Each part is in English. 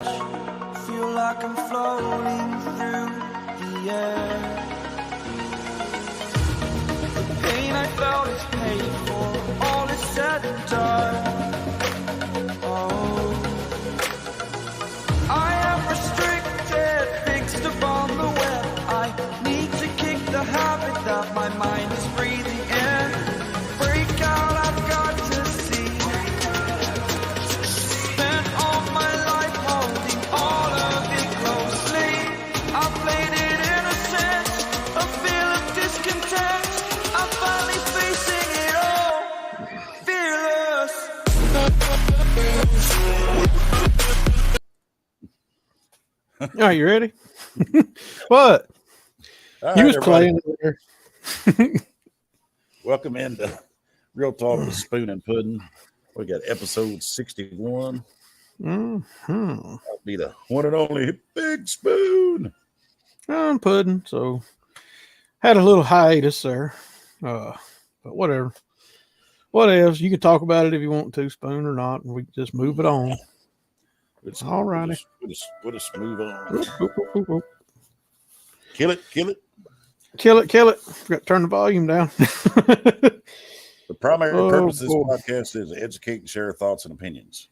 Feel like I'm floating through the air. The pain I felt is paid for, all is said and done. Oh, I am restricted, fixed upon the web. I need to kick the habit that my mind is breathing in. Break out, I've got to see. Spent all my life holding all of it closely. I played it innocent, a feel of discontent. I'm finally facing it all, fearless. All right, you ready? What? All You right, was everybody. playing over there. Welcome into Real Talk with Spoon and Pudding. We got episode 61. Mm-hmm. I'll be the one and only Big Spoon. I'm pudding, so had a little hiatus there. But whatever. What else? You can talk about it if you want to, Spoon or not, and we can just move it on. All righty. We'll just move on. Whoop, whoop, whoop, whoop, whoop. Kill it. Kill it. Forgot to turn the volume down. The primary Oh, purpose of this boy. podcast is to educate and share thoughts and opinions.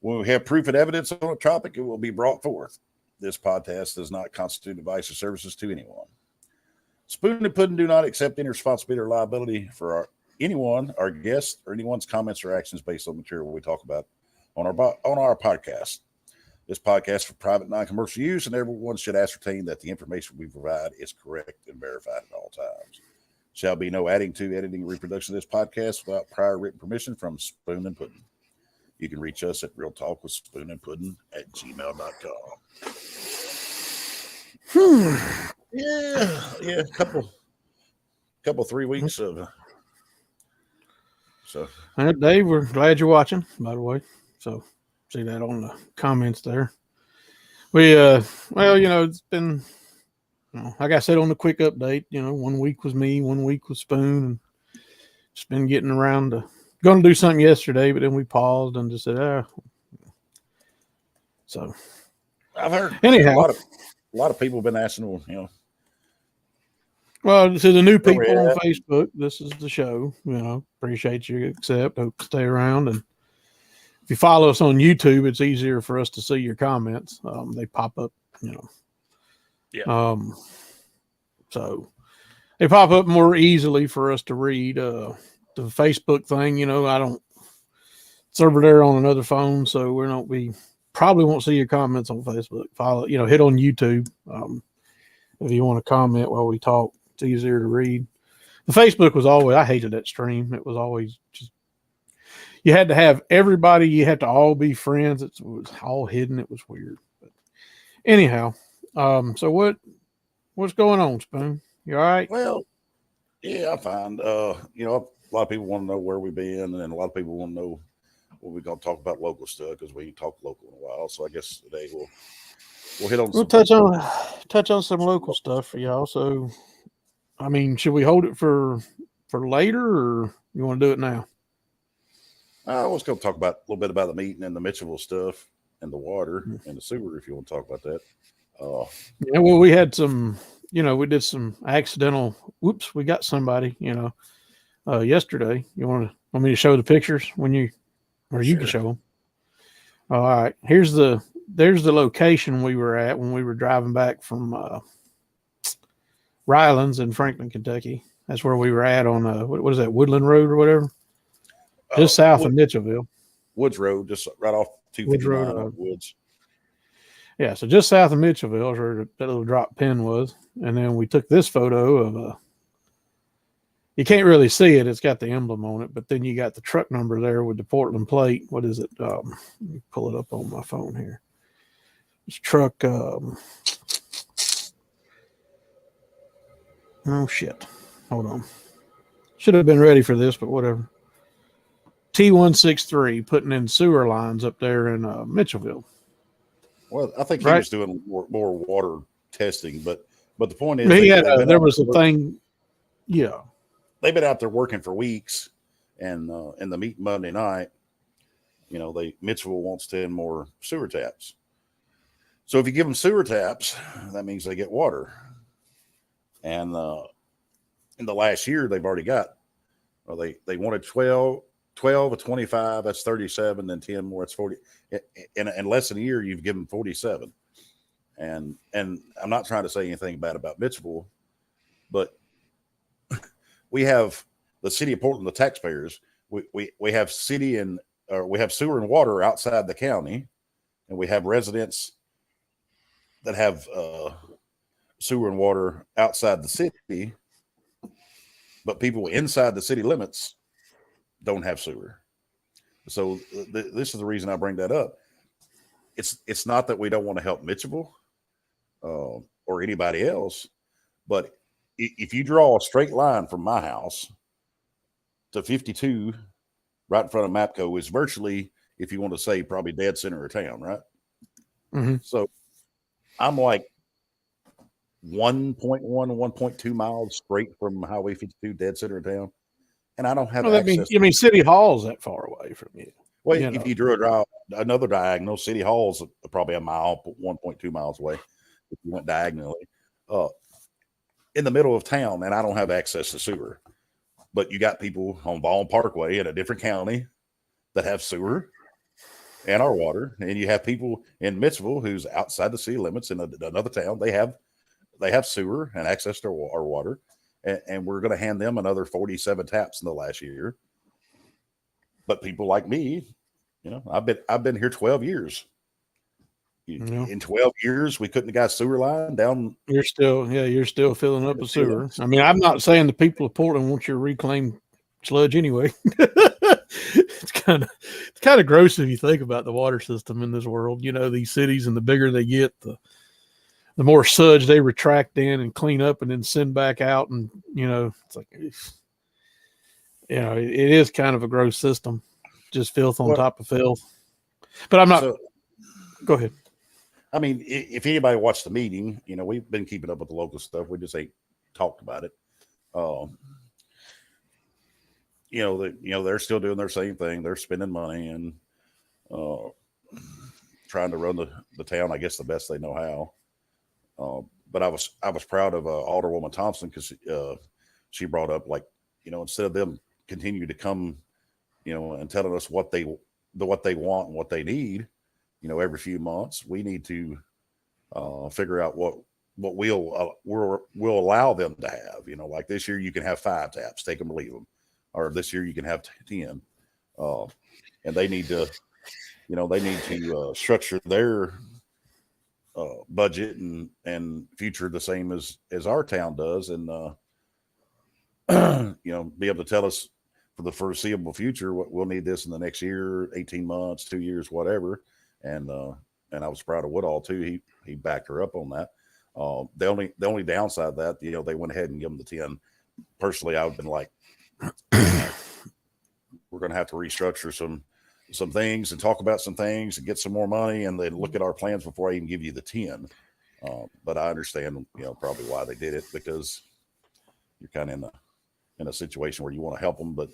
When we have proof and evidence on a topic, it will be brought forth. This podcast does not constitute advice or services to anyone. Spoon and Pudding do not accept any responsibility or liability for anyone, our guests, or anyone's comments or actions based on material we talk about on our podcast. This podcast is for private, non-commercial use, and everyone should ascertain that the information we provide is correct and verified at all times. Shall be no adding to, editing, or reproduction of this podcast without prior written permission from Spoon and Pudding. You can reach us at Real Talk with Spoon and Pudding at gmail.com. Yeah, couple 3 weeks of. So, Dave, we're glad you're watching, by the way. So see that on the comments there. We well, it's been like I said on the quick update, 1 week was me, 1 week was Spoon, and just been getting around to going to do something yesterday, but then we paused and just said, So I've heard anyhow, a lot of people have been asking, well, to the new Where we people on at? Facebook, this is the show. Appreciate you accept. Hope to stay around. And if you follow us on YouTube, it's easier for us to see your comments. They pop up, Yeah. So they pop up more easily for us to read. The Facebook thing, I don't. It's over there on another phone, so we probably won't see your comments on Facebook. Follow, hit on YouTube. If you want to comment while we talk, it's easier to read. The Facebook was always, I hated that stream. It was always just, you had to have everybody, you had to all be friends. It was all hidden. It was weird. But anyhow, so what's going on, Spoon? You all right? Well, yeah, I find, a lot of people want to know where we've been, and then a lot of people want to know what we're going to talk about local stuff because we ain't talked local in a while. So I guess today we'll hit on. We'll touch on some local stuff for y'all. So, I mean, should we hold it for later, or you want to do it now? I was going to talk about a little bit about the meeting and the Mitchellville stuff and the water and the sewer. If you want to talk about that. Yeah, well, we had some, we did some accidental. Whoops, we got somebody, yesterday. Want me to show the pictures or you can show them. All right, there's the location we were at when we were driving back from Rylands in Franklin, Kentucky. That's where we were at on what is that, Woodland Road or whatever, just south of Mitchellville. Woods Road, just right off 259 Woods. Yeah, so just south of Mitchellville is where that little drop pin was, and then we took this photo of you can't really see it. It's got the emblem on it, but then you got the truck number there with the Portland plate. What is it? Let me pull it up on my phone here. It's truck. Oh, shit. Hold on. Should have been ready for this, but whatever. T163 putting in sewer lines up there in Mitchellville. Well, I think he was doing more water testing, but the point is, there was a thing. Yeah. They've been out there working for weeks, and in the meeting Monday night, Mitchellville wants 10 more sewer taps. So if you give them sewer taps, that means they get water. And in the last year, they've already got, well, they wanted 12 of 25, that's 37, then 10 more, that's 40. In less than a year, you've given 47. And I'm not trying to say anything bad about Mitchellville, but we have the city of Portland, the taxpayers, we have we have sewer and water outside the county, and we have residents that have sewer and water outside the city, but people inside the city limits don't have sewer. So this is the reason I bring that up. It's not that we don't want to help Mitchellville or anybody else, but if you draw a straight line from my house to 52 right in front of MAPCO is virtually, if you want to say, probably dead center of town, right? Mm-hmm. So I'm like 1.1, 1.2 miles straight from Highway 52, dead center of town, and I don't have access. I mean, City Hall's that far away from you. Well, if you drew another diagonal, City Hall's probably a mile, 1.2 miles away if you went diagonally. In the middle of town, and I don't have access to sewer. But you got people on Baldwin Parkway in a different county that have sewer and our water, and you have people in Mitchellville who's outside the city limits in another town. They have sewer and access to our water, and we're going to hand them another 47 taps in the last year. But people like me, I've been here 12 years. In 12 years, we couldn't have got a sewer line down. You're still filling up a sewer. I mean, I'm not saying the people of Portland want your reclaimed sludge anyway. It's kind of gross if you think about the water system in this world. These cities, and the bigger they get, the more sludge they retract in and clean up and then send back out. And, it's like, it is kind of a gross system. Just filth on top of filth. But I'm not. Go ahead. I mean, if anybody watched the meeting, we've been keeping up with the local stuff. We just ain't talked about it. They're still doing their same thing. They're spending money and trying to run the town, I guess, the best they know how. But I was proud of Alderwoman Thompson because she brought up, like, instead of them continue to come, and telling us what they want and what they need, every few months, we need to figure out what we'll allow them to have. Like this year, you can have 5 taps, take them or leave them, or this year you can have 10. And they need to, structure their budget and future the same as our town does, and be able to tell us for the foreseeable future what we'll need this in the next year, 18 months, 2 years, whatever. And I was proud of Woodall too. He backed her up on that. The only downside of that, they went ahead and give them the 10. Personally, I would have been like, we're going to have to restructure some things and talk about some things and get some more money, and then look at our plans before I even give you the 10. But I understand, probably why they did it, because you're kind of in a situation where you want to help them, but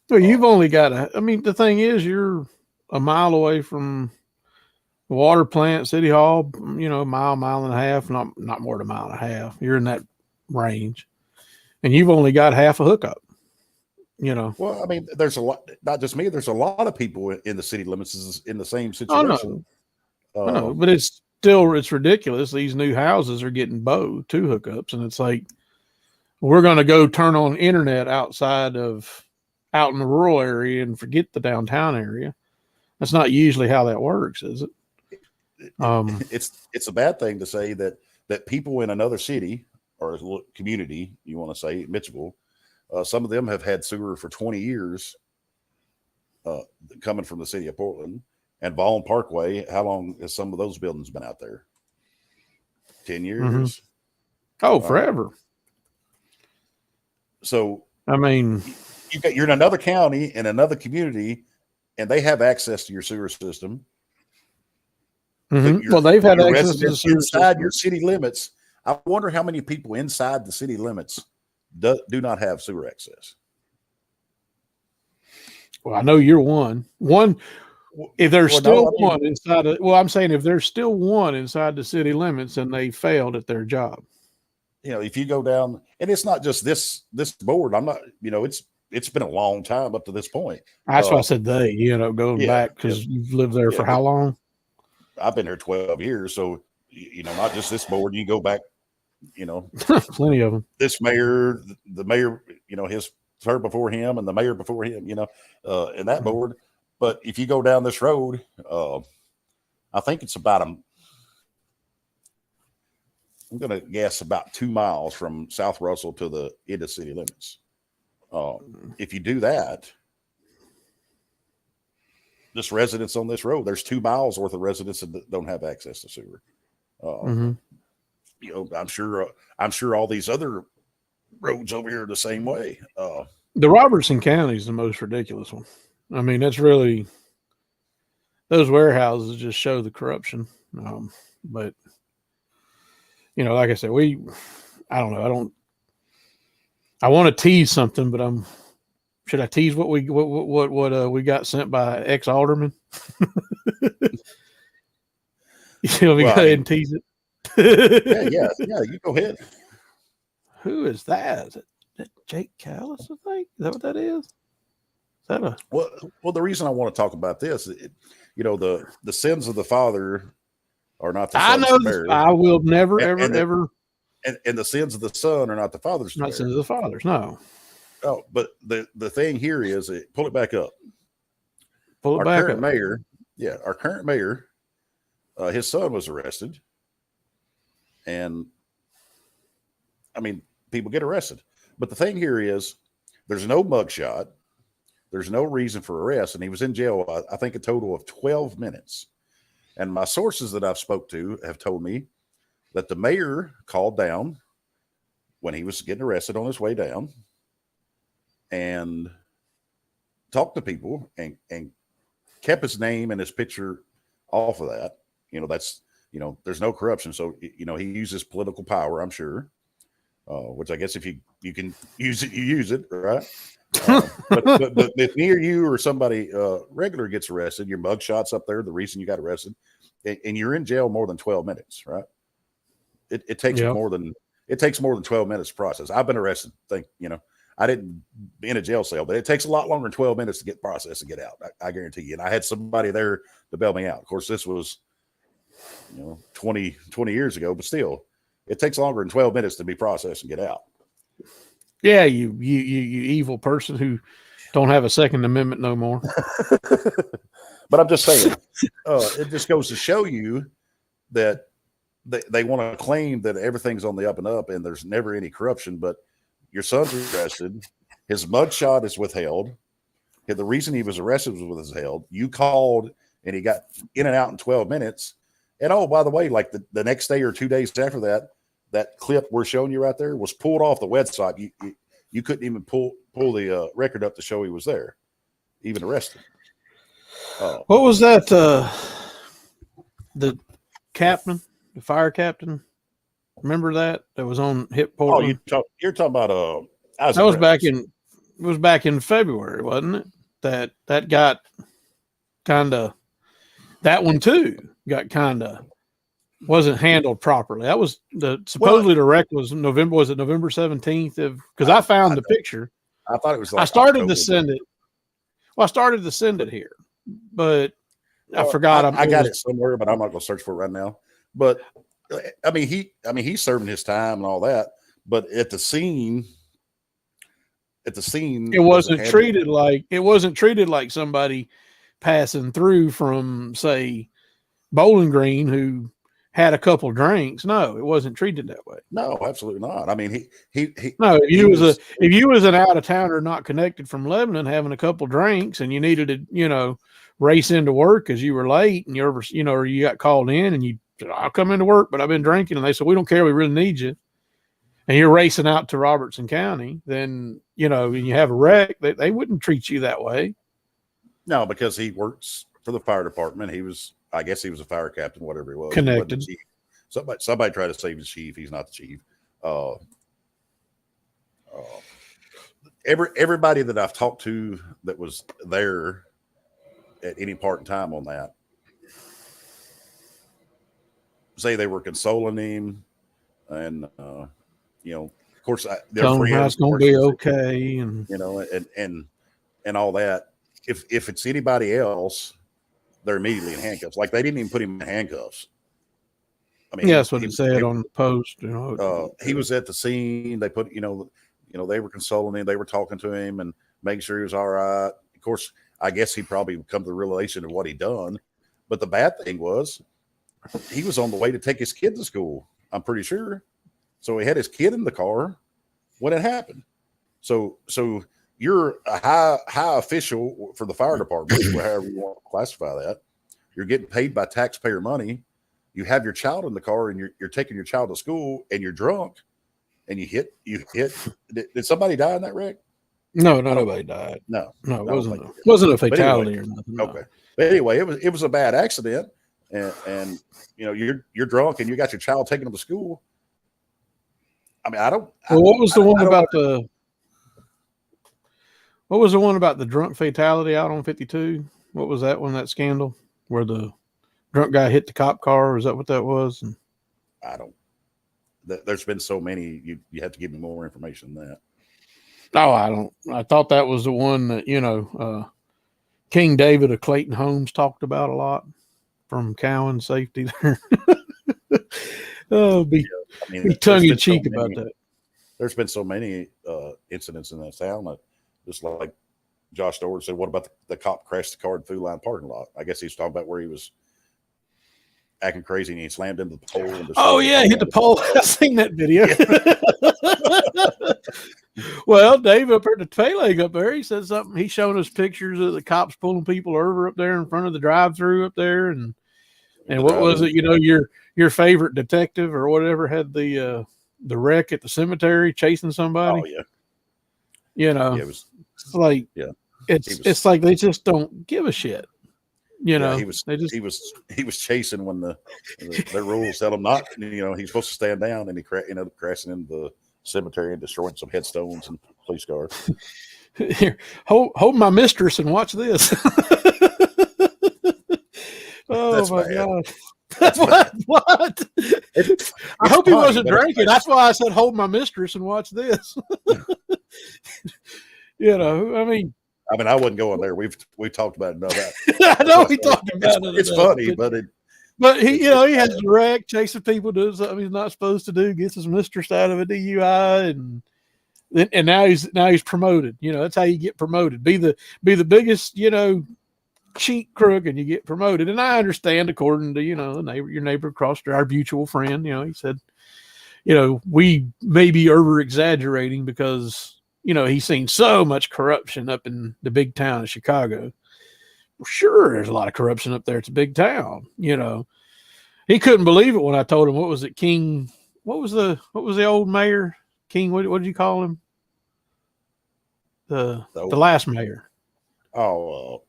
well, you've only got the thing is, you're a mile away from the water plant, City Hall, a mile and a half, not more than a mile and a half. You're in that range, and you've only got half a hookup. Well, I mean, there's a lot, not just me. There's a lot of people in the city limits in the same situation. I know, but it's ridiculous. These new houses are getting 2 hookups, and it's like, we're going to go turn on internet out in the rural area and forget the downtown area. That's not usually how that works, is it? It's a bad thing to say that people in another city or community, you want to say, Mitchellville, some of them have had sewer for 20 years coming from the city of Portland. And Baldwin Parkway, how long has some of those buildings been out there? 10 years? Mm-hmm. Oh, forever. So, I mean, you're in another county, in another community, and they have access to your sewer system. Mm-hmm. Well, they've had access to the sewer inside system. Your city limits. I wonder how many people inside the city limits do not have sewer access. Well, I know you're one. if there's Well, still no, I mean, one inside of, well, I'm saying if there's still one inside the city limits and they failed at their job. if you go down, and it's not just this board. I'm not, it's been a long time up to this point. That's why I said they, going Yeah, back because you've lived there for yeah, how long? I've been here 12 years, so not just this board. You go back, Plenty of them. this mayor, the mayor, his term before him, and the mayor before him, and that board. But if you go down this road, I think it's about I'm going to guess about 2 miles from South Russell to the end of city limits. If you do that, just residents on this road, there's 2 miles worth of residents that don't have access to sewer. I'm sure all these other roads over here are the same way. The Robertson County is the most ridiculous one. I mean, that's really, those warehouses just show the corruption. But like I said, I don't know. I want to tease something, but should I tease what we got sent by ex alderman? Go ahead and tease it. yeah. You go ahead. Who is that? Is that Jake Callis? I think is that what that is. Is that a well? The reason I want to talk about this, the sins of the father are not the sons of the bear. I will never ever. And the sins of the son are not the father's. Not sins of the fathers. No. Oh, but the thing here is, pull it back up. Pull it back current up. Mayor, our current mayor, his son was arrested, and I mean, people get arrested. But the thing here is, there's no mugshot, there's no reason for arrest, and he was in jail, I think, a total of 12 minutes. And my sources that I've spoke to have told me that the mayor called down when he was getting arrested on his way down and talked to people and kept his name and his picture off of that. That's, there's no corruption. So, he uses political power, I'm sure, which I guess if you can use it, you use it, right? But if near you or somebody regular gets arrested, your mugshot's up there, the reason you got arrested, and you're in jail more than 12 minutes, right? It takes more than 12 minutes to process. I've been arrested. I didn't be in a jail cell, but it takes a lot longer than 12 minutes to get processed and get out. I guarantee you. And I had somebody there to bail me out. Of course, this was 20 years ago, but still, it takes longer than 12 minutes to be processed and get out. Yeah, you evil person who don't have a Second Amendment no more. But I'm just saying, it just goes to show you that they want to claim that everything's on the up and up and there's never any corruption, but your son's arrested, his mugshot is withheld. The reason he was arrested was withheld. You called and he got in and out in 12 minutes. And oh, by the way, like the next day or 2 days after that clip we're showing you right there was pulled off the website. You couldn't even pull the record up to show he was there, even arrested. What was that? The captain, the fire captain. Remember that was on Hip Portland? Oh, you're talking about that was back in February, wasn't it? That got kind of, that one too got kind of, wasn't handled properly. That was supposedly the wreck was November 17th? Because I found the picture. I thought it was like I started to send it. Well, I started to send it here, but I forgot. I got it somewhere, but I'm not going to search for it right now. But I mean, he's serving his time and all that, but at the scene, it wasn't treated like somebody passing through from, say, Bowling Green who had a couple drinks. No, it wasn't treated that way. No, absolutely not. I mean, if you was an out of towner not connected from Lebanon having a couple drinks and you needed to, race into work because you were late and or you got called in and you said, I'll come into work, but I've been drinking. And they said, we don't care. We really need you. And you're racing out to Robertson County, then, and you have a wreck, they wouldn't treat you that way. No, because he works for the fire department. I guess he was a fire captain, whatever he was. Connected. He somebody tried to save the chief. He's not the chief. Everybody that I've talked to that was there at any part in time on that. Say they were consoling him, and you know, of course, their Tell them how friends, it's going to be okay, and you know, and all that. If it's anybody else, they're immediately in handcuffs. Like they didn't even put him in handcuffs. I mean, yeah, that's what it said on the post. You know, he was at the scene. They put, you know, they were consoling him. They were talking to him and making sure he was all right. Of course, I guess he probably would come to the realization of what he'd done. But the bad thing was, he was on the way to take his kid to school. I'm pretty sure. So he had his kid in the car when it happened. So you're a high official for the fire department, or however you want to classify that. You're getting paid by taxpayer money. You have your child in the car, and you're taking your child to school, and you're drunk, and you hit. Did somebody die in that wreck? no, nobody died. No, No, it I don't wasn't. think Wasn't a But fatality anyway, or nothing. No. Okay. But anyway, it was a bad accident, and you know you're drunk and you got your child taking them to school. I mean, I don't. Well, what was the one I don't about the? What was the one about the drunk fatality out on 52? What was that one? That scandal where the drunk guy hit the cop car? Is that what that was? And, I don't. There's been so many. You have to give me more information than that. oh, I don't. I thought that was the one that King David of Clayton Holmes talked about a lot from Cowan Safety there. Oh, be tongue in cheek about that. There's been so many incidents in that town that just like Josh Stewart said, what about the cop crashed the car in Food Line parking lot? I guess he's talking about where he was acting crazy and he slammed into the pole. And oh yeah, hit the pole. I've seen that video. Well, Dave up at the Pele up there, he said something. He's showing us pictures of the cops pulling people over up there in front of the drive-through up there, and what was it? Your favorite detective or whatever had the wreck at the cemetery chasing somebody. Oh yeah. Yeah, it's like it's like they just don't give a shit. He was chasing when the rules tell him not. He's supposed to stand down, and he ended up crashing into the cemetery and destroying some headstones and police cars. Here, hold my mistress and watch this. Oh That's my bad. God. What? I hope he wasn't drinking. That's why I said, hold my mistress and watch this. I mean, I wouldn't go in there. We've talked about it. That. I know we talked about it. It's funny, but he has the wreck, chasing people, doing something he's not supposed to do, gets his mistress out of a DUI, and now he's promoted. That's how you get promoted. Be the biggest, cheat crook, and you get promoted. And I understand, according to your neighbor across our mutual friend, he said, we may be over exaggerating because he's seen so much corruption up in the big town of Chicago. Well, sure, there's a lot of corruption up there. It's a big town. He couldn't believe it when I told him, what was it, King? What was the old mayor? King? What did you call him? The last mayor. Oh,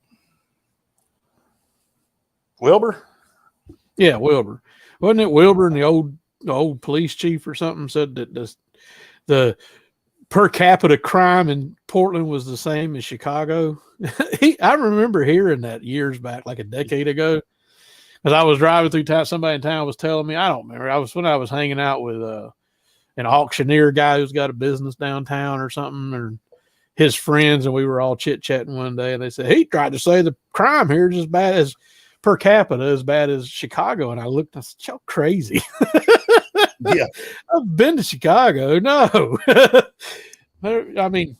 Wilbur? Yeah, Wilbur. Wasn't it Wilbur and the old police chief or something said that the per capita crime in Portland was the same as Chicago? I remember hearing that years back, like a decade ago, because I was driving through town. Somebody in town was telling me. I don't remember. When I was hanging out with an auctioneer guy who's got a business downtown or something, or his friends, and we were all chit-chatting one day, and they said, he tried to say the crime here is as bad as per capita, as bad as Chicago. And I looked, I said, y'all crazy. Yeah. I've been to Chicago. No. I mean,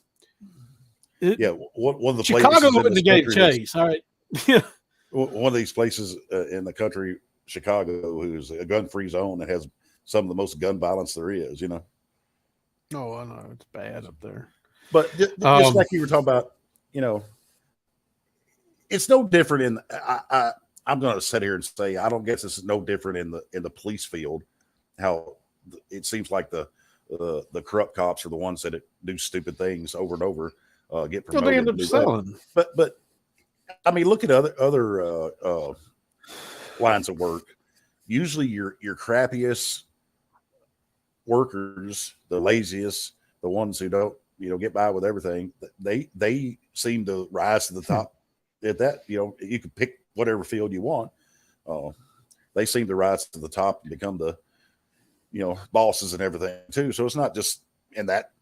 one of the Chicago wouldn't have gave chase. All right. Yeah. One of these places in the country, Chicago, who's a gun-free zone that has some of the most gun violence there is, Oh, I know. It's bad up there. But just like you were talking about, it's no different I'm going to sit here and say, I don't guess this is no different in the police field. How it seems like the corrupt cops are the ones that do stupid things over and over, get promoted. Well, they end up selling. But I mean, look at other lines of work. Usually, your crappiest workers, the laziest, the ones who don't get by with everything, they seem to rise to the top at that, you can pick whatever field you want. They seem to rise to the top and become the, bosses and everything too. So it's not just in that.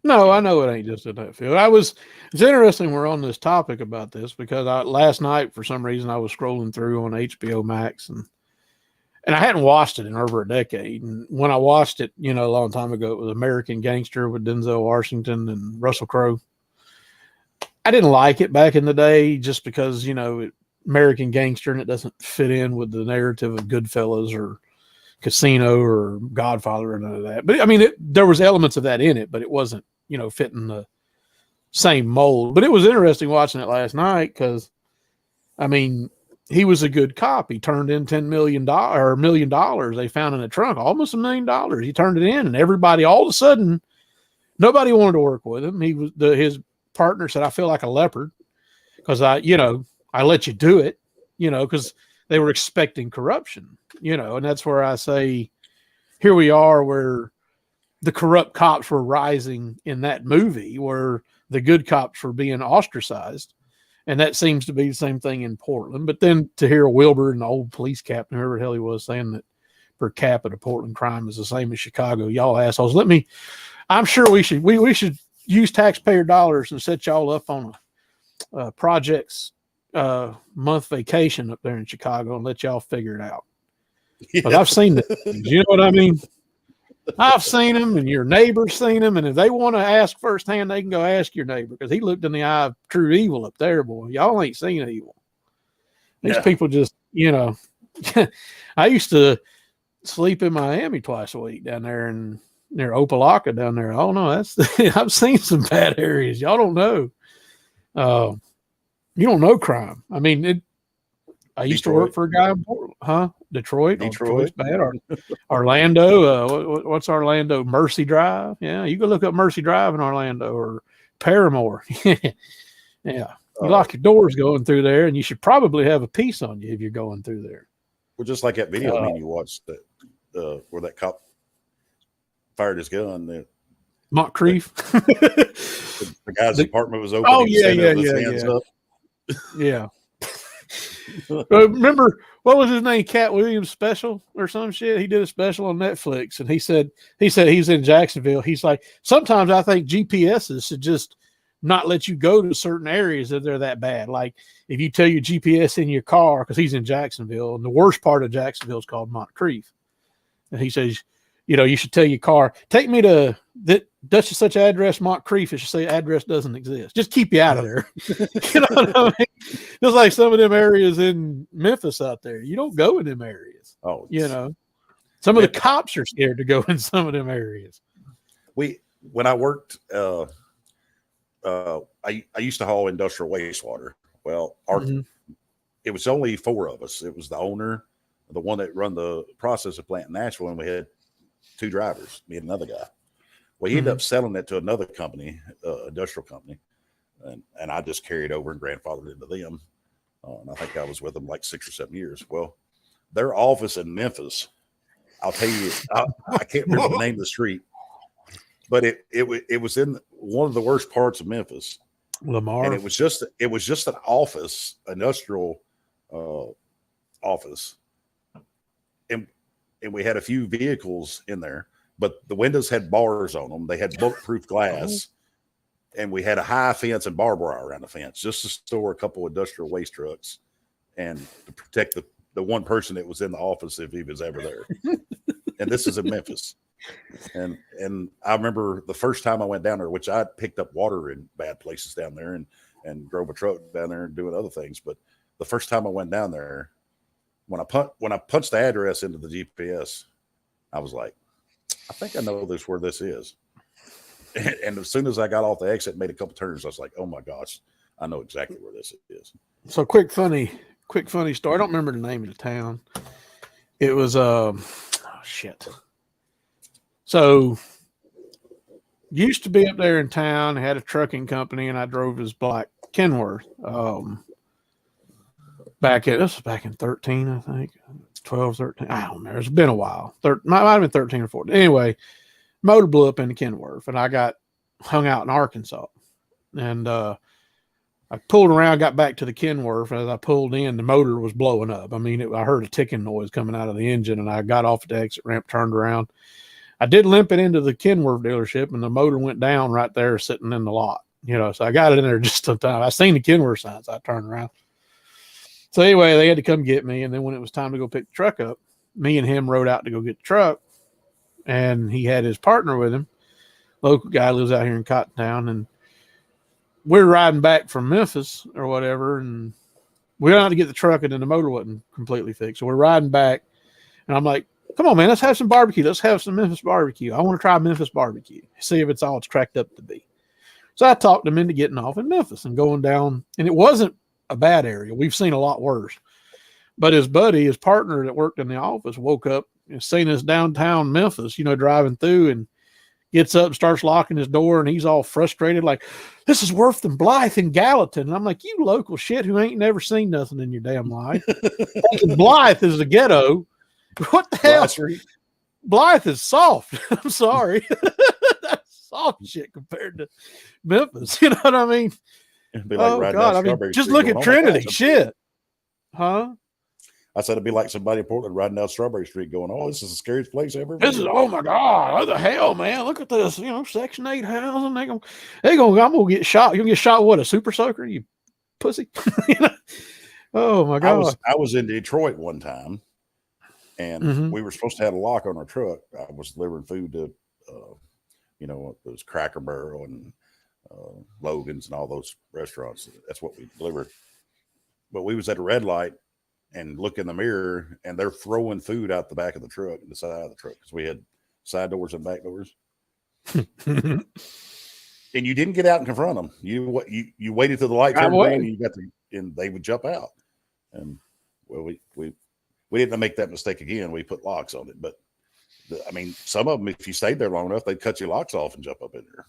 No, I know it ain't just in that field. It's interesting we're on this topic about this because last night, for some reason, I was scrolling through on HBO Max and I hadn't watched it in over a decade. And when I watched it, a long time ago, it was American Gangster with Denzel Washington and Russell Crowe. I didn't like it back in the day just because, American Gangster and it doesn't fit in with the narrative of Goodfellas or Casino or Godfather or none of that. But I mean, there was elements of that in it, but it wasn't, fitting the same mold. But it was interesting watching it last night because, I mean, he was a good cop. He turned in $1 million they found in the trunk, almost $1 million. He turned it in, and everybody, all of a sudden, nobody wanted to work with him. His partner said, "I feel like a leopard because I let you do it, because they were expecting corruption, and that's where I say, here we are where the corrupt cops were rising in that movie where the good cops were being ostracized. And that seems to be the same thing in Portland. But then to hear Wilbur, an old police captain, whoever the hell he was, saying that per capita Portland crime is the same as Chicago, y'all assholes. I'm sure we should use taxpayer dollars and set y'all up on a projects month vacation up there in Chicago and let y'all figure it out. Because I've seen it. You know what I mean? I've seen them, and your neighbor's seen them. And if they want to ask firsthand, they can go ask your neighbor because he looked in the eye of true evil up there, boy. Y'all ain't seen evil. These people just, I used to sleep in Miami twice a week down there and near Opelika down there. Oh no, I've seen some bad areas. Y'all don't know. You don't know crime. I mean, I used to work for a guy in Portland, Detroit. Detroit's bad. Orlando. What's Orlando? Mercy Drive. Yeah, you can look up Mercy Drive in Orlando or Paramore. Yeah. You lock your doors going through there, and you should probably have a piece on you if you're going through there. Well, just like that video you watched where that cop fired his gun. Moncrief. The guy's apartment was open. Oh, yeah. Remember, what was his name? Cat Williams special or some shit? He did a special on Netflix, and he said he's in Jacksonville. He's like, sometimes I think GPSs should just not let you go to certain areas if they're that bad. Like if you tell your GPS in your car, because he's in Jacksonville, and the worst part of Jacksonville is called Moncrief. And he says, you should tell your car, take me to that such such address, Moncrief. It should say address doesn't exist. Just keep you out of there. You know what I mean? Just like some of them areas in Memphis out there. You don't go in them areas. Oh, some of the cops are scared to go in some of them areas. When I worked, I used to haul industrial wastewater. Well, it was only 4 of us. It was the owner, the one that run the processing plant in Nashville, and we had 2 drivers, me and another guy. Well, he ended up selling it to another company, industrial company, and I just carried over and grandfathered into them. And I think I was with them like 6 or 7 years. Well, their office in Memphis, I'll tell you, I can't remember the name of the street, but it was in one of the worst parts of Memphis. Lamar. And it was just an office, industrial office. And we had a few vehicles in there, but the windows had bars on them. They had bulletproof glass, and we had a high fence and barbed wire around the fence just to store a couple of industrial waste trucks and to protect the one person that was in the office if he was ever there. And this is in Memphis. And I remember the first time I went down there, which I picked up water in bad places down there and drove a truck down there and doing other things. But the first time I went down there, when I punched the address into the GPS, I was like, I think I know where this is. And as soon as I got off the exit and made a couple turns, I was like, oh my gosh, I know exactly where this is. So quick funny story. I don't remember the name of the town. It was shit. So used to be up there in town, had a trucking company, and I drove his black Kenworth. Back in 13, I think 12, 13. I don't remember. It's been a while. Might have been 13 or 14. Anyway, motor blew up in the Kenworth, and I got hung out in Arkansas. And I pulled around, got back to the Kenworth. As I pulled in, the motor was blowing up. I mean, I heard a ticking noise coming out of the engine, and I got off the exit ramp, turned around. I did limp it into the Kenworth dealership, and the motor went down right there sitting in the lot. So I got it in there just in time. I seen the Kenworth signs. So I turned around. So anyway, they had to come get me, and then when it was time to go pick the truck up, me and him rode out to go get the truck, and he had his partner with him. Local guy lives out here in Cottontown, and we're riding back from Memphis or whatever, and we went out to get the truck, and then the motor wasn't completely fixed. So we're riding back, and I'm like, come on, man, let's have some barbecue. Let's have some Memphis barbecue. I want to try Memphis barbecue, see if it's all it's cracked up to be. So I talked him into getting off in Memphis and going down, and it wasn't a bad area. We've seen a lot worse. But his buddy, his partner that worked in the office, woke up and seen us downtown Memphis, driving through, and gets up and starts locking his door, and he's all frustrated, like, this is worse than Blythe and Gallatin. And I'm like, you local shit who ain't never seen nothing in your damn life. Blythe is the ghetto. What the hell? Blythe is soft. I'm sorry. That's soft shit compared to Memphis. You know what I mean? It'd be like just look at Trinity. Shit. Huh? I said it'd be like somebody in Portland riding down Strawberry Street going, oh, this is the scariest place ever. Oh my God, what the hell, man? Look at this, Section 8 housing. I'm gonna get shot. You're gonna get shot with what, a super soaker, you pussy? Oh my God. I was in Detroit one time, and we were supposed to have a lock on our truck. I was delivering food to those Cracker Barrel and Logan's and all those restaurants. That's what we delivered. But we was at a red light and look in the mirror, and they're throwing food out the back of the truck, the side of the truck, because we had side doors and back doors. And you didn't get out and confront them. You waited till the light turned on, and they would jump out. And we didn't make that mistake again. We put locks on it, but some of them, if you stayed there long enough, they'd cut your locks off and jump up in there.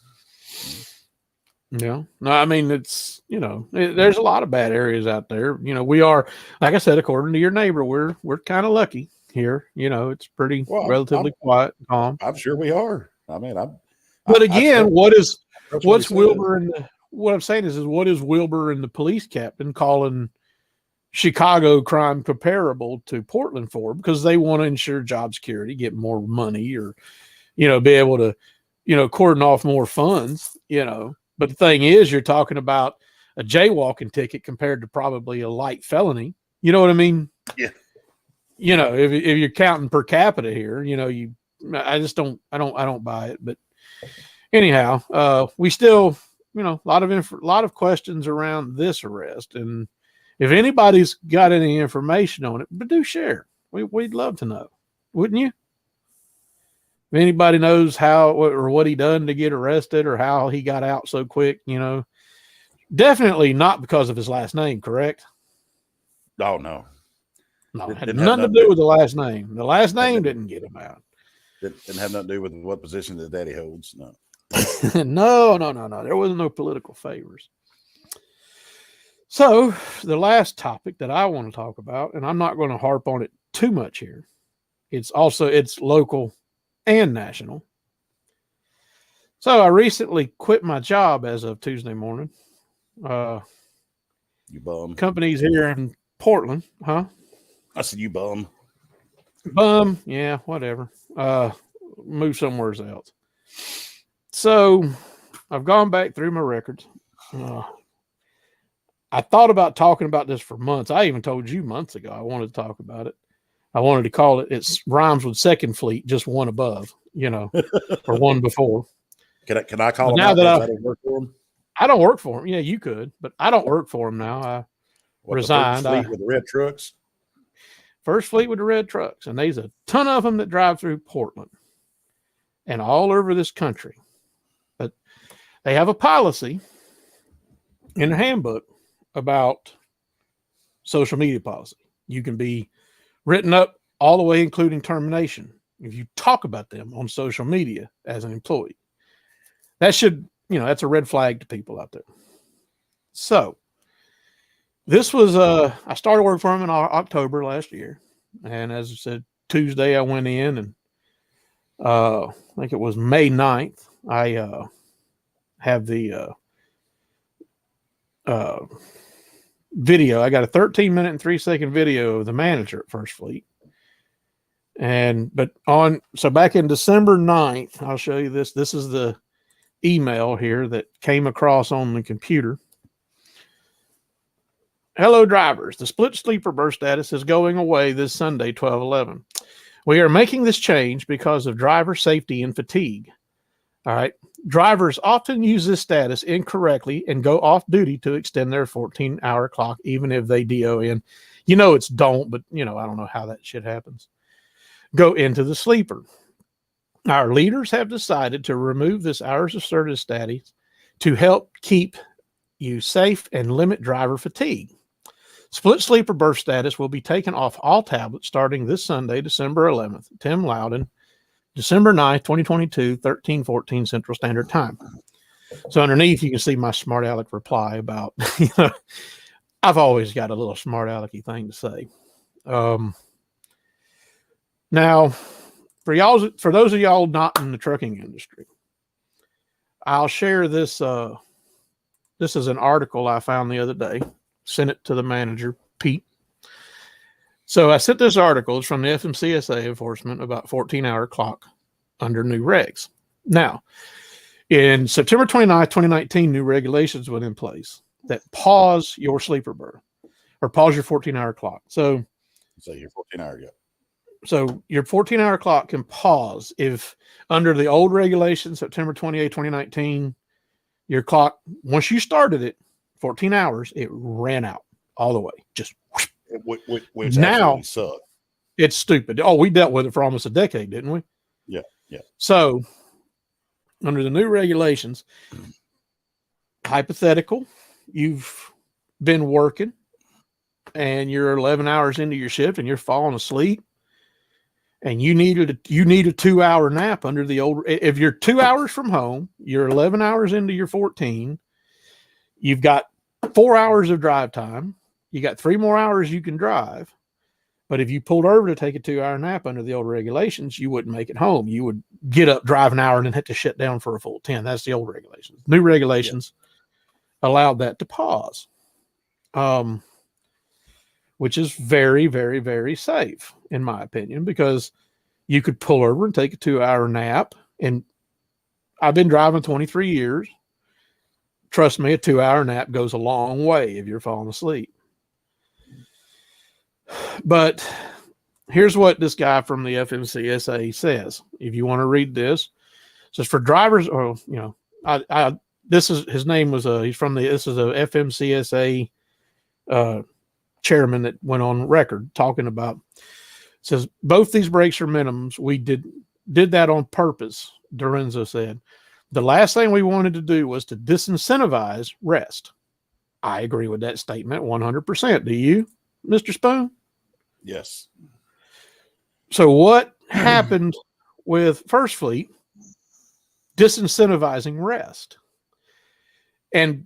Yeah. No, it's, there's a lot of bad areas out there. We are, like I said, according to your neighbor, we're kind of lucky here. It's pretty relatively quiet and calm. I'm sure we are. But again, what's Wilbur and what I'm saying is what is Wilbur and the police captain calling Chicago crime comparable to Portland for? Because they want to ensure job security, get more money, or, be able to, cordon off more funds, But the thing is, you're talking about a jaywalking ticket compared to probably a light felony. You know what I mean? Yeah. If you're counting per capita here, I don't buy it. But anyhow, we still, a lot of questions around this arrest. And if anybody's got any information on it, but do share. We'd love to know, wouldn't you? If anybody knows how or what he done to get arrested or how he got out so quick, definitely not because of his last name, correct? Oh, no. No, it had nothing to do with the last name. The last name didn't get him out. Didn't have nothing to do with what position the daddy holds. No. No. There wasn't no political favors. So the last topic that I want to talk about, and I'm not going to harp on it too much here. It's local and national. So I recently quit my job as of Tuesday morning. You bum. Companies here in Portland, huh? I said you bum. Bum, yeah, whatever. Move somewhere else. So I've gone back through my records. I thought about talking about this for months. I even told you months ago I wanted to talk about it. I wanted to call it, it rhymes with Second Fleet, just one above, or one before. Can I call him now out? That I don't work for him? I don't work for him. Yeah, you could, but I don't work for him now. I resigned. The First Fleet with the red trucks? First Fleet with the red trucks. And there's a ton of them that drive through Portland and all over this country. But they have a policy in the handbook about social media policy. You can be written up all the way, including termination, if you talk about them on social media as an employee. That should, that's a red flag to people out there. So this was, I started working for them in October last year. And as I said, Tuesday I went in, and I think it was May 9th. I have the video. I got a 13-minute and 3-second video of the manager at First Fleet. So back in December 9th, I'll show you this. This is the email here that came across on the computer. Hello, drivers. The split sleeper berth status is going away this Sunday, 12/11. We are making this change because of driver safety and fatigue. All right. Drivers often use this status incorrectly and go off duty to extend their 14-hour clock, even if they DON. You know, it's don't, but I don't know how that shit happens. Go into the sleeper. Our leaders have decided to remove this hours of service status to help keep you safe and limit driver fatigue. Split sleeper berth status will be taken off all tablets starting this Sunday, December 11th. Tim Loudon, December 9th, 2022, 13:14 Central Standard Time. So underneath, you can see my smart aleck reply about, I've always got a little smart alecky thing to say. Now, for those of y'all not in the trucking industry, I'll share this. This is an article I found the other day. Sent it to the manager, Pete. So I sent this article. It's from the FMCSA enforcement about 14-hour clock under new regs. Now, in September 29th, 2019, new regulations went in place that pause your sleeper berth or pause your 14-hour clock. So your 14-hour, yeah. So your 14-hour clock can pause if under the old regulation, September 28, 2019, your clock, once you started it, 14 hours, it ran out all the way. Just which now sucked. It's stupid. Oh, we dealt with it for almost a decade, didn't we? Yeah, yeah. So under the new regulations, hypothetical, you've been working and you're 11 hours into your shift and you're falling asleep and you need a 2-hour nap under the old. If you're 2 hours from home, you're 11 hours into your 14. You've got 4 hours of drive time. You got 3 more hours you can drive. But if you pulled over to take a 2-hour nap under the old regulations, you wouldn't make it home. You would get up, drive an hour, and then have to shut down for a full 10. That's the old regulations. New regulations allowed that to pause, which is very, very, very safe, in my opinion, because you could pull over and take a 2-hour nap. And I've been driving 23 years. Trust me, a 2-hour nap goes a long way if you're falling asleep. But here's what this guy from the FMCSA says. If you want to read this, it says for drivers, or this is his name was he's from this is a FMCSA chairman that went on record talking about. Says both these breaks are minimums. We did that on purpose. Dorenzo said. The last thing we wanted to do was to disincentivize rest. I agree with that statement 100%. Do you, Mr. Spoon? Yes. So what happened with First Fleet? Disincentivizing rest. And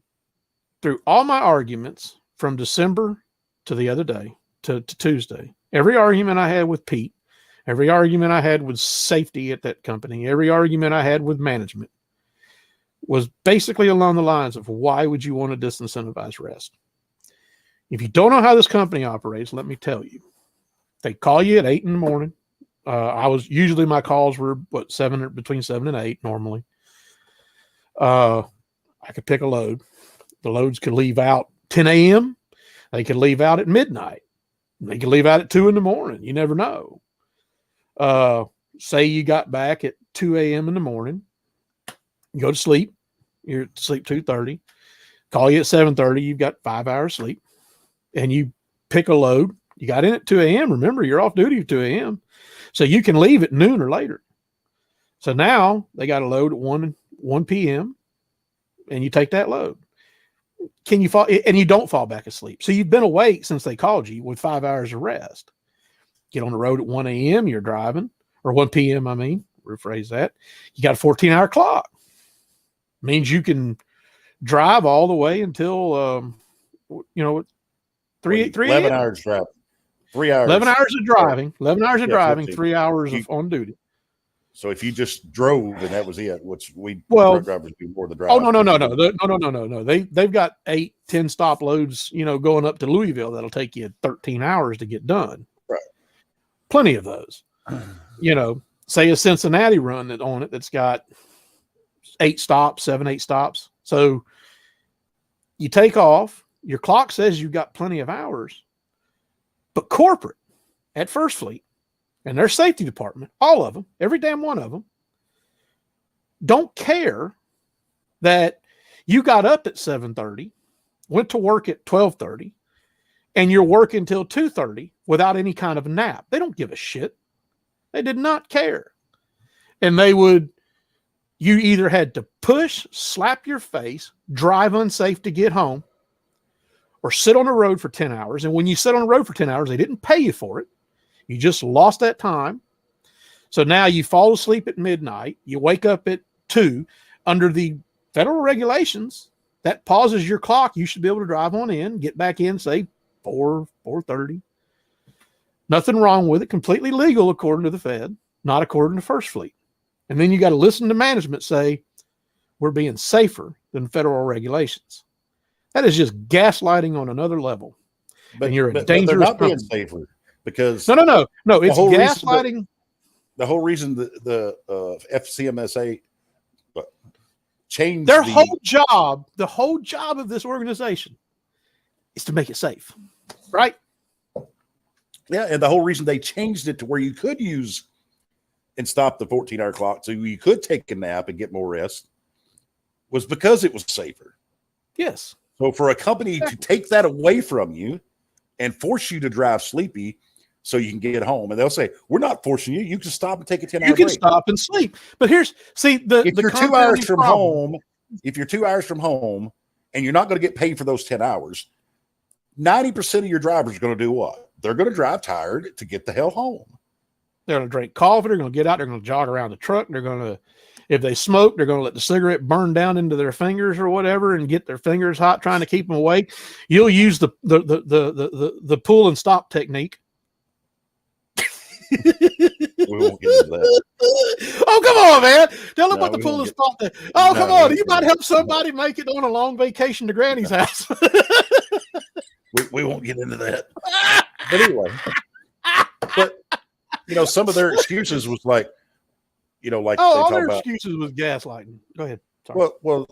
through all my arguments from December to the other day, to Tuesday, every argument I had with Pete, every argument I had with safety at that company, every argument I had with management, was basically along the lines of why would you want to disincentivize rest? If you don't know how this company operates, let me tell you. They call you at 8 in the morning. Usually my calls were between 7 and 8 normally. I could pick a load. The loads could leave out 10 a.m. They could leave out at midnight. They could leave out at 2 in the morning. You never know. Say you got back at 2 a.m. in the morning. You go to sleep. You're asleep 2:30. Call you at 7:30. You've got 5 hours sleep. And you pick a load. You got in at 2 a.m. Remember, you're off duty at 2 a.m. So you can leave at noon or later. So now they got a load at 1 p.m. and you take that load. Can you fall? And you don't fall back asleep. So you've been awake since they called you with 5 hours of rest. Get on the road at 1 a.m. You're driving, or 1 p.m. Rephrase that. You got a 14-hour clock. Means you can drive all the way until 11 hours drive. 3 hours. 11 hours of driving. 11 hours of driving. 14. 3 hours on duty. So if you just drove and that was it, which Well- truck drivers do more than drive. Oh no. They've got 8-10 stop loads, going up to Louisville that'll take you 13 hours to get done. Right. Plenty of those. Say a Cincinnati run that's got 8 stops, 7-8 stops. So you take off, your clock says you've got plenty of hours, but corporate at First Fleet and their safety department, all of them, every damn one of them, don't care that you got up at 7:30, went to work at 12:30, and you're working till 2:30 without any kind of nap. They don't give a shit. They did not care. And you either had to push, slap your face, drive unsafe to get home, or sit on the road for 10 hours. And when you sit on the road for 10 hours, they didn't pay you for it. You just lost that time. So now you fall asleep at midnight. You wake up at 2. Under the federal regulations, that pauses your clock. You should be able to drive on in, get back in, say 4:30. Nothing wrong with it. Completely legal according to the Fed, not according to First Fleet. And then you got to listen to management say, we're being safer than federal regulations. That is just gaslighting on another level. And you're a dangerous they're not being company. safer because No. It's whole reason gaslighting. the whole reason the FCMSA changed Their whole job, the whole job of this organization is to make it safe, right? Yeah, and the whole reason they changed it to where you could use and stop the 14-hour clock so you could take a nap and get more rest was because it was safer. Yes. So for a company to take that away from you and force you to drive sleepy so you can get home, and they'll say, we're not forcing you. You can stop and take a 10-hour break. You can stop and sleep. But if you're 2 hours from home, if you're 2 hours from home and you're not going to get paid for those 10 hours, 90% of your drivers are going to do what? They're going to drive tired to get the hell home. They're going to drink coffee. They're going to get out. They're going to jog around the truck. They're going to, if they smoke, they're going to let the cigarette burn down into their fingers or whatever and get their fingers hot trying to keep them awake. You'll use the pull and stop technique. We won't get into that. Oh, come on, man. Tell them No, what the we pull won't and stop. Oh, No, come on. we- You might help somebody make it on a long vacation to Granny's house. We won't get into that. But anyway, some of their excuses was like, like Oh, they all talk their about. excuses was gaslighting. Go ahead. Sorry. Well,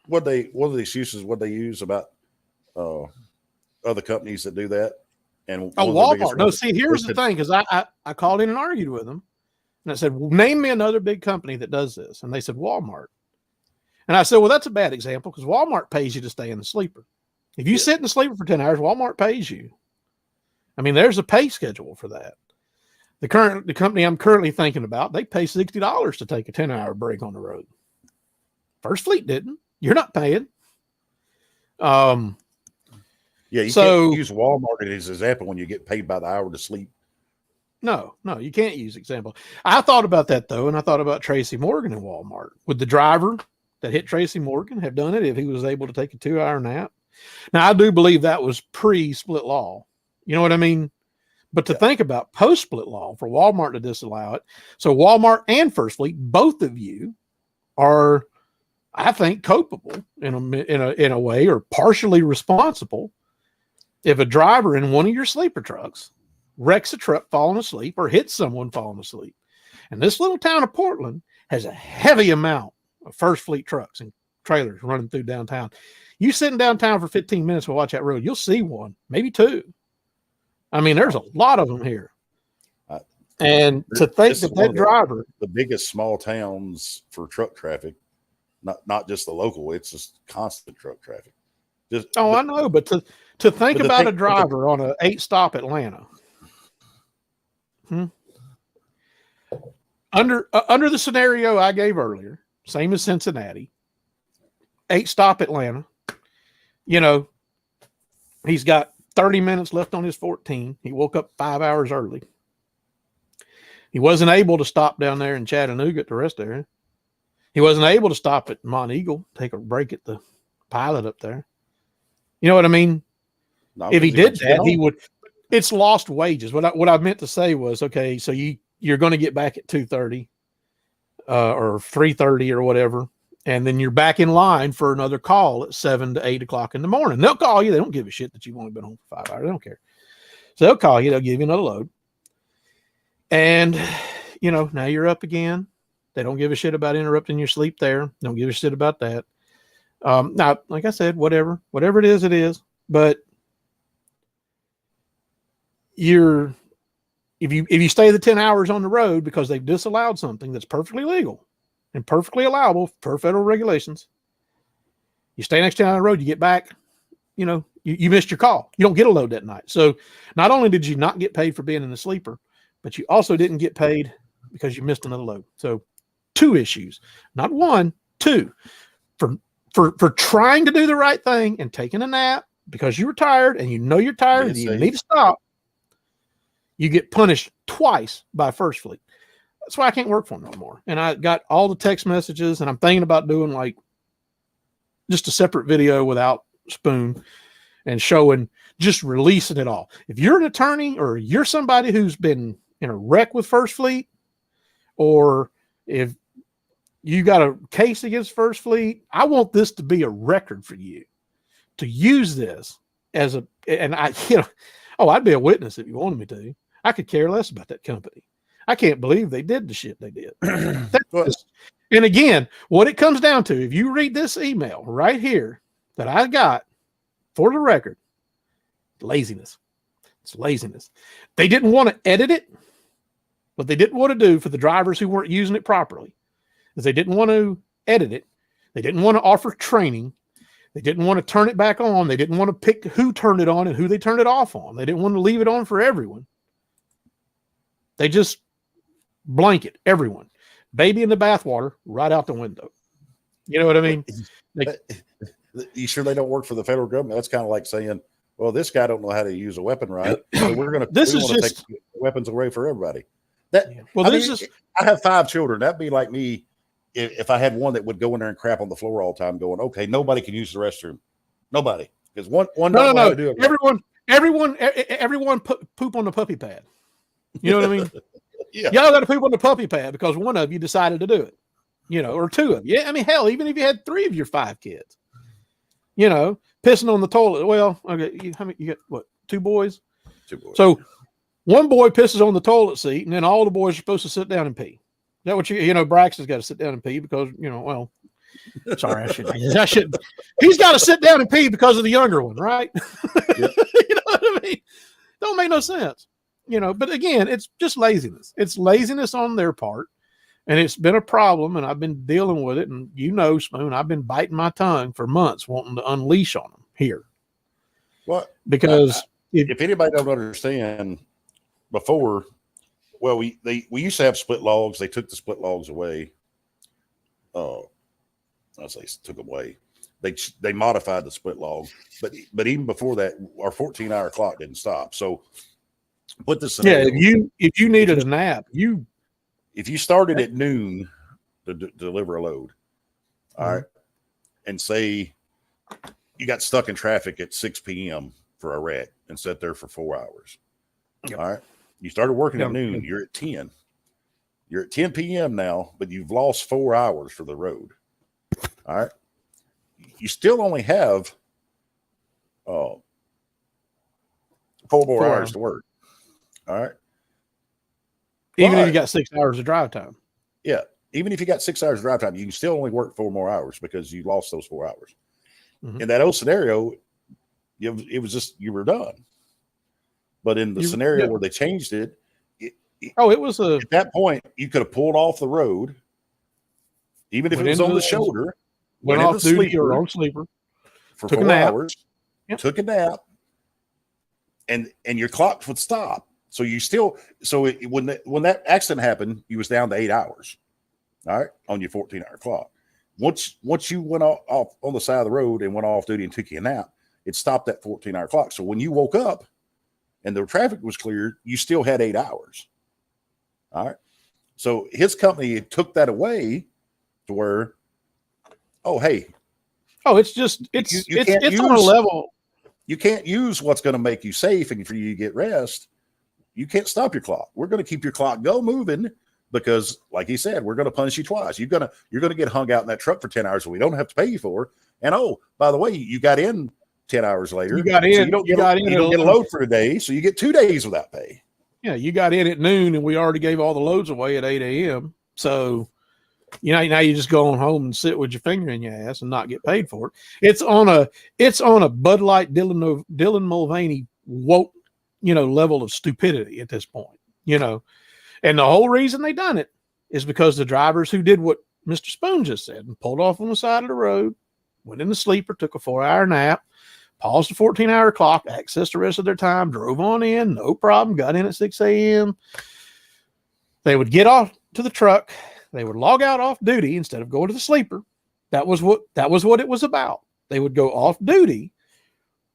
one of the excuses what they use about other companies that do that, and Oh, one of the biggest Walmart. No, ones- see, here's the thing, because I called in and argued with them, and I said, well, name me another big company that does this, and they said Walmart. And I said, well, that's a bad example because Walmart pays you to stay in the sleeper. If you sit in the sleeper for 10 hours, Walmart pays you. I mean, there's a pay schedule for that. The company I'm currently thinking about, they pay $60 to take a 10-hour break on the road. First Fleet didn't. You're not paying. Yeah, you So- can't use Walmart as an example when you get paid by the hour to sleep. No, you can't use example. I thought about that though, and I thought about Tracy Morgan in Walmart. Would the driver that hit Tracy Morgan have done it if he was able to take a 2-hour nap? Now, I do believe that was pre-split law. You know what I mean? But to think about post-split law for Walmart to disallow it, so Walmart and First Fleet, both of you are, I think, culpable in a way, or partially responsible if a driver in one of your sleeper trucks wrecks a truck falling asleep or hits someone falling asleep. And this little town of Portland has a heavy amount of First Fleet trucks and trailers running through downtown. You sitting downtown for 15 minutes to watch that road, you'll see one, maybe two. I mean, there's a lot of them here. And to think This is that one that of driver, the biggest small towns for truck traffic, not just the local, it's just constant truck traffic. I know, but to think the about thing- a driver on a 8-stop Atlanta, under the scenario I gave earlier, same as Cincinnati, 8-stop Atlanta, he's got 30 minutes left on his 14. He woke up 5 hours early. He wasn't able to stop down there in Chattanooga at the rest area. He wasn't able to stop at Mont Eagle, take a break at the pilot up there. You know what I mean? Not If he because did get that, he home. would. It's lost wages. What I meant to say was, okay, so you're going to get back at 2:30. or 3:30 or whatever. And then you're back in line for another call at 7 to 8 o'clock in the morning. They'll call you. They don't give a shit that you've only been home for 5 hours. They don't care. So they'll call you. They'll give you another load. And, now you're up again. They don't give a shit about interrupting your sleep there. Don't give a shit about that. Now, like I said, whatever it is, it is. But if you stay the 10 hours on the road because they've disallowed something that's perfectly legal and perfectly allowable per federal regulations, you stay next 10 hours on the road, you get back, you missed your call. You don't get a load that night. So not only did you not get paid for being in the sleeper, but you also didn't get paid because you missed another load. So 2 issues, not 1, 2, for trying to do the right thing and taking a nap because you were tired and you're tired and you need to stop. You get punished twice by First Fleet. That's why I can't work for them no more. And I got all the text messages, and I'm thinking about doing like just a separate video without Spoon and showing, just releasing it all. If you're an attorney or you're somebody who's been in a wreck with First Fleet, or if you got a case against First Fleet, I want this to be a record for you to use this as I'd be a witness if you wanted me to. I could care less about that company. I can't believe they did the shit they did. And again, what it comes down to, if you read this email right here that I got, for the record, laziness. It's laziness. They didn't want to edit it. What they didn't want to do for the drivers who weren't using it properly is they didn't want to edit it. They didn't want to offer training. They didn't want to turn it back on. They didn't want to pick who turned it on and who they turned it off on. They didn't want to leave it on for everyone. They just blanket everyone. Baby in the bathwater, right out the window. You know what I mean? You sure they don't work for the federal government? That's kind of like saying, well, this guy don't know how to use a weapon right, so we're going to take weapons away for everybody. I have 5 children. That'd be like me if I had one that would go in there and crap on the floor all the time, going, okay, nobody can use the restroom. Nobody, because one don't know how to do it. Everyone poop on the puppy pad. You know what I mean? Yeah. Y'all got to poop on the puppy pad because one of you decided to do it, or 2 of you. Yeah, I mean, hell, even if you had 3 of your 5 kids, pissing on the toilet. Well, okay, you got what? 2 boys? 2 boys. So one boy pisses on the toilet seat, and then all the boys are supposed to sit down and pee. Is that what Braxton's got to sit down and pee because, sorry, I shouldn't. He's got to sit down and pee because of the younger one, right? Yep. You know what I mean? Don't make no sense. But again, it's just laziness. It's laziness on their part. And it's been a problem, and I've been dealing with it. And Spoon, I've been biting my tongue for months wanting to unleash on them here. What? Because if anybody don't understand, before, well, we used to have split logs. They took the split logs away. I say took them away. They modified the split log, but even before that, our 14-hour clock didn't stop. So put this scenario. Yeah, if you needed a nap, if you started at noon to deliver a load, all right, and say you got stuck in traffic at 6 p.m. for a wreck and sat there for 4 hours. Yep. All right. You started working at noon. You're at 10. You're at 10 p.m. now, but you've lost 4 hours for the road. All right. You still only have 4 more hours to work. All right. Even if you got 6 hours of drive time. Yeah. Even if you got 6 hours of drive time, you can still only work 4 more hours because you lost those 4 hours. Mm-hmm. In that old scenario, it was just you were done. But in the scenario where they changed it, it was at that point you could have pulled off the road, even if it was on the shoulder, went off duty or on sleeper for 4 hours, took a nap, and your clock would stop. So you still when that accident happened, you was down to 8 hours, all right, on your 14-hour clock. Once you went off on the side of the road and went off duty and took you a nap, it stopped that 14-hour clock. So when you woke up and the traffic was cleared, you still had 8 hours. All right. So his company took that away to where, it's just it's on a level. You can't use what's going to make you safe and for you to get rest. You can't stop your clock. We're going to keep your clock moving because, like he said, we're going to punish you twice. You're going to get hung out in that truck for 10 hours that we don't have to pay you for. And oh, by the way, you got in 10 hours later. You got in. So you don't get a load for a day, so you get 2 days without pay. Yeah, you got in at noon, and we already gave all the loads away at 8 a.m. So, now you just go on home and sit with your finger in your ass and not get paid for it. It's on a Bud Light Dylan Mulvaney woke, level of stupidity at this point, And the whole reason they done it is because the drivers who did what Mr. Spoon just said and pulled off on the side of the road, went in the sleeper, took a 4-hour nap, paused the 14-hour clock, accessed the rest of their time, drove on in, no problem, got in at 6 a.m. They would get off to the truck. They would log out off duty instead of going to the sleeper. That was what it was about. They would go off duty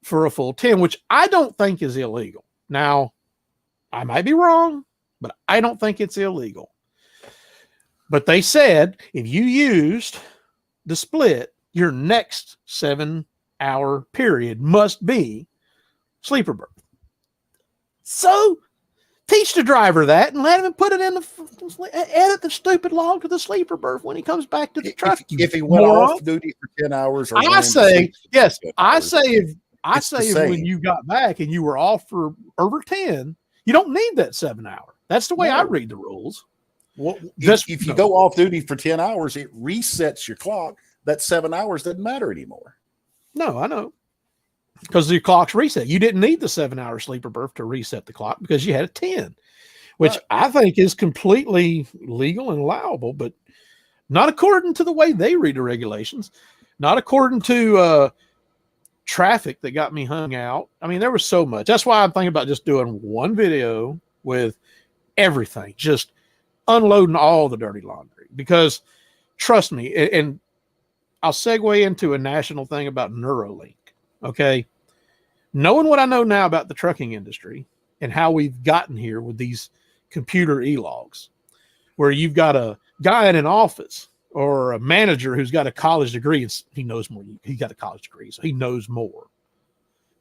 for a full 10, which I don't think is illegal. Now, I might be wrong, but I don't think it's illegal. But they said if you used the split, your next 7-hour period must be sleeper berth. So teach the driver that and let him put it in edit the stupid log to the sleeper berth when he comes back to the truck. If he went off duty for 10 hours, or I say yes. I say if when you got back and you were off for over 10, you don't need that 7 hour. That's the way I read the rules. Well, if you go off duty for 10 hours, it resets your clock. That 7 hours doesn't matter anymore. No, I know. Because the clock's reset. You didn't need the 7-hour sleeper berth to reset the clock because you had a 10, which I think is completely legal and allowable, but not according to the way they read the regulations, not according to traffic that got me hung out. I mean, there was so much. That's why I'm thinking about just doing one video with everything, just unloading all the dirty laundry, because trust me, and I'll segue into a national thing about Neuralink. Okay. Knowing what I know now about the trucking industry and how we've gotten here with these computer e-logs, where you've got a guy in an office or a manager who's got a college degree and he knows more. He got a college degree, so he knows more.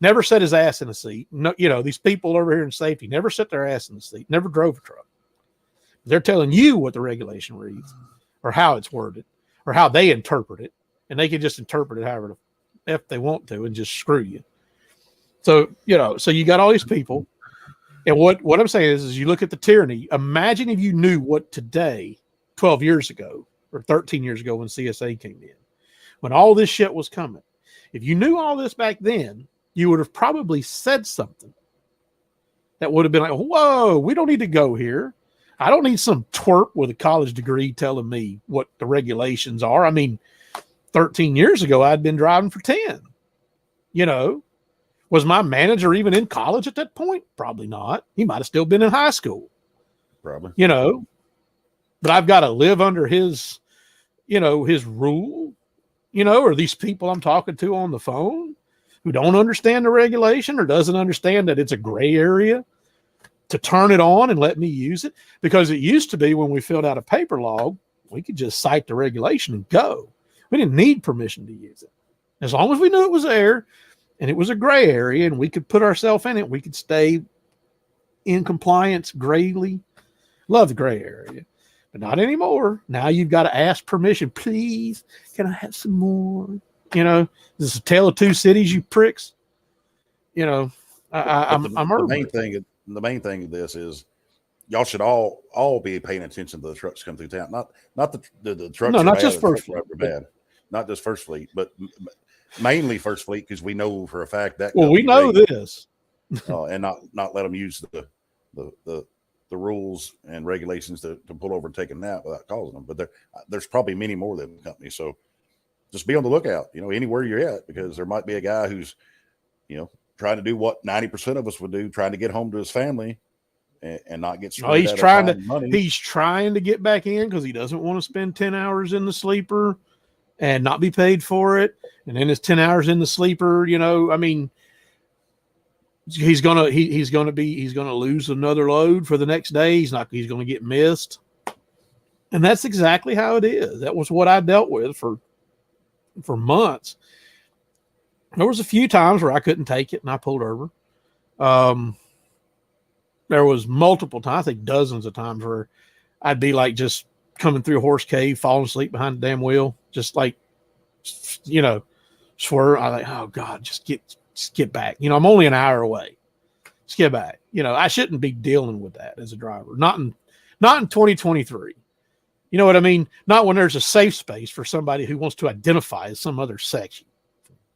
Never set his ass in a seat. No, these people over here in safety never set their ass in the seat, never drove a truck. They're telling you what the regulation reads or how it's worded or how they interpret it. And they can just interpret it however the F they want to and just screw you. So, so you got all these people. And what I'm saying is you look at the tyranny. Imagine if you knew what today, 12 years ago or 13 years ago when CSA came in, when all this shit was coming. If you knew all this back then, you would have probably said something that would have been like, whoa, we don't need to go here. I don't need some twerp with a college degree telling me what the regulations are. I mean, 13 years ago, I'd been driving for 10. Was my manager even in college at that point? Probably not. He might have still been in high school. Probably. But I've got to live under his, his rule, or these people I'm talking to on the phone who don't understand the regulation or doesn't understand that it's a gray area to turn it on and let me use it. Because it used to be when we filled out a paper log, we could just cite the regulation and go. We didn't need permission to use it. As long as we knew it was there and it was a gray area and we could put ourselves in it, we could stay in compliance grayly. Love the gray area, but not anymore. Now you've got to ask permission. Please, can I have some more? This is a tale of two cities, you pricks. I'm the main thing of this is y'all should all be paying attention to the trucks come through town. Not the trucks. No, not just First Fleet. Bad. Not just First Fleet, but mainly First Fleet, because we know for a fact that. Well, we know this, and not let them use the rules and regulations to pull over and take a nap without causing them. But there's probably many more than companies. So just be on the lookout. Anywhere you're at, because there might be a guy who's, trying to do what 90% of us would do, trying to get home to his family. And not get screwed. He's trying to get back in because he doesn't want to spend 10 hours in the sleeper and not be paid for it. And then his 10 hours in the sleeper, he's gonna lose another load for the next day. He's going to get missed. And that's exactly how it is. That was what I dealt with for months. There was a few times where I couldn't take it and I pulled over. There was multiple times, I think dozens of times, where I'd be like just coming through a horse cave, falling asleep behind the damn wheel, just like, you know, swerve. I like, oh God, just get back. You know, I'm only an hour away. Just get back. You know, I shouldn't be dealing with that as a driver. Not in 2023. You know what I mean? Not when there's a safe space for somebody who wants to identify as some other sex.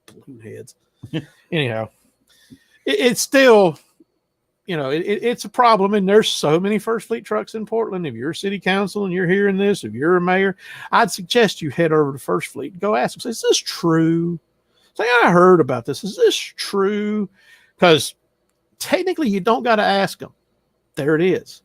Balloon heads. Anyhow, it's still, you know, it's a problem. And there's so many First Fleet trucks in Portland. If you're a city council and you're hearing this, if you're a mayor, I'd suggest you head over to First Fleet and go ask them, say, is this true? Say, I heard about this. Is this true? Because technically you don't got to ask them. There it is.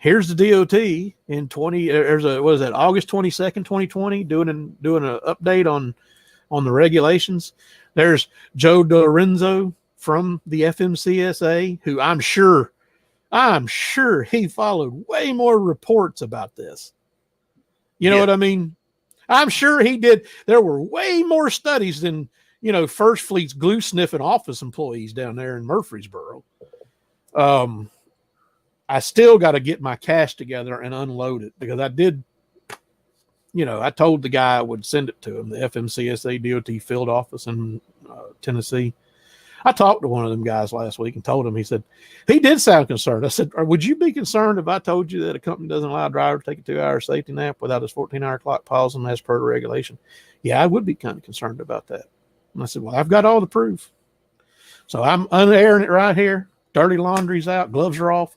Here's the DOT in August 22nd, 2020, doing an update on the regulations. There's Joe Lorenzo from the FMCSA, who I'm sure he followed way more reports about this. You know what I mean? I'm sure he did. There were way more studies than, you know, First Fleet's glue sniffing office employees down there in Murfreesboro. I still got to get my cash together and unload it, because I did, you know, I told the guy I would send it to him, the FMCSA DOT field office in Tennessee. I talked to one of them guys last week and told him, he said, he did sound concerned. I said, would you be concerned if I told you that a company doesn't allow a driver to take a 2-hour safety nap without his 14-hour clock pausing as per the regulation? Yeah, I would be kind of concerned about that. And I said, well, I've got all the proof. So I'm unairing it right here. Dirty laundry's out. Gloves are off.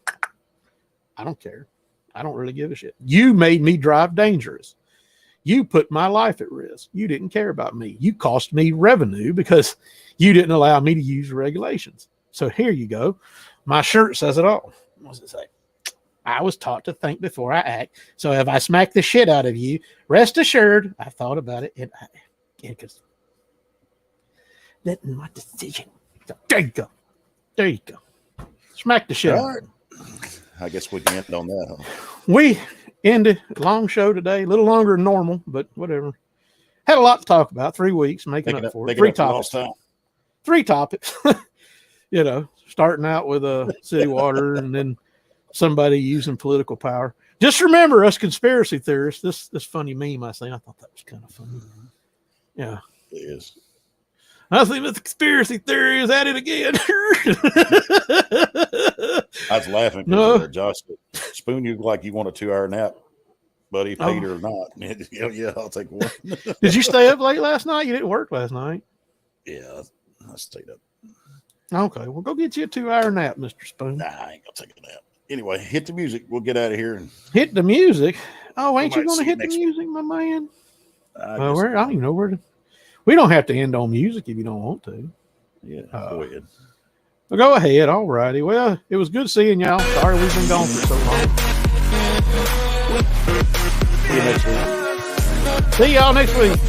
I don't care. I don't really give a shit. You made me drive dangerous. You put my life at risk. You didn't care about me. You cost me revenue because you didn't allow me to use the regulations. So here you go. My shirt says it all. What does it say? I was taught to think before I act. So if I smack the shit out of you, rest assured, I thought about it and because that's my decision. So there you go. There you go. Smack the shit out. Right. I guess we can end on that. Huh? We ended a long show today, a little longer than normal, but whatever. Had a lot to talk about. 3 weeks, making up for it. 3 topics. 3 topics. You know, starting out with city water and then somebody using political power. Just remember, us conspiracy theorists, this funny meme I seen, I thought that was kind of funny. Yeah. It is. I think the conspiracy theory is at it again. I was laughing because Josh said, Spoon, you look like you want a 2-hour nap, buddy, paid or not. Yeah, I'll take one. Did you stay up late last night? You didn't work last night. Yeah, I stayed up. Okay, well, go get you a 2-hour nap, Mr. Spoon. Nah, I ain't going to take a nap. Anyway, hit the music. We'll get out of here. Hit the music? Oh, ain't you going to hit the music, my man? I don't even know where to. We don't have to end on music if you don't want to. Yeah, go ahead. Well, go ahead. All righty. Well, it was good seeing y'all. Sorry we've been gone for so long. See you next week. See y'all next week.